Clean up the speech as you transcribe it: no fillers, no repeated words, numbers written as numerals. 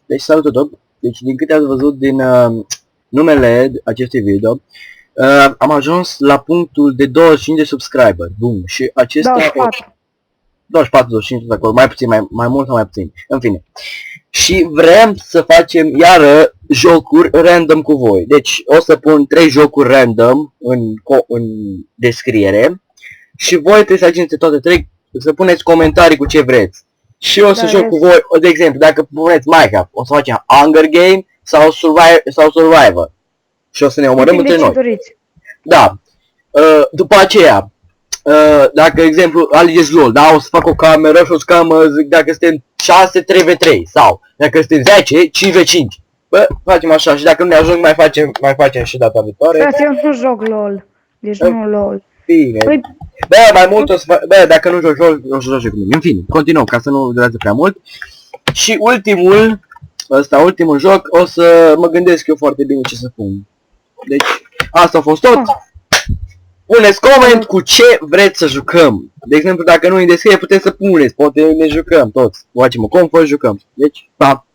Deci salut tot. Deci din câte ați văzut din numele acestui video, am ajuns la punctul de 25 de subscriber. Bun. Și acesta 24, 25 de acolo, mai puțin, mai mult sau mai puțin. În fine. Și vrem să facem iară jocuri random cu voi. Deci o să pun 3 jocuri random în descriere și voi trebuie să agenți toate 3, să puneți comentarii cu ce vreți. Și o să joc cu voi, de exemplu, dacă puneți Minecraft, o să facem Hunger Game sau Survivor. Și o să ne omorâm între noi. Da. După aceea, dacă, de exemplu, alegeți LOL, da, o să fac o cameră și o să zic, dacă suntem 6, 3v3, sau dacă suntem 10, 5v5. Bă, facem așa și dacă nu ne ajung, mai facem și data viitoare. Frate, eu nu joc LOL. Deci nu LOL. Bine. Păi... Bă, mai mult o să fac, bă, dacă nu joci LOL, o să joci cu mine. În fine, continuăm, ca să nu durează prea mult. Și ultimul joc, o să mă gândesc eu foarte bine ce să pun. Deci, asta a fost tot. Puneți coment cu ce vreți să jucăm. De exemplu, dacă nu îi descrie, puteți să puneți, poate ne jucăm toți. Facem o confă, jucăm. Deci, pa!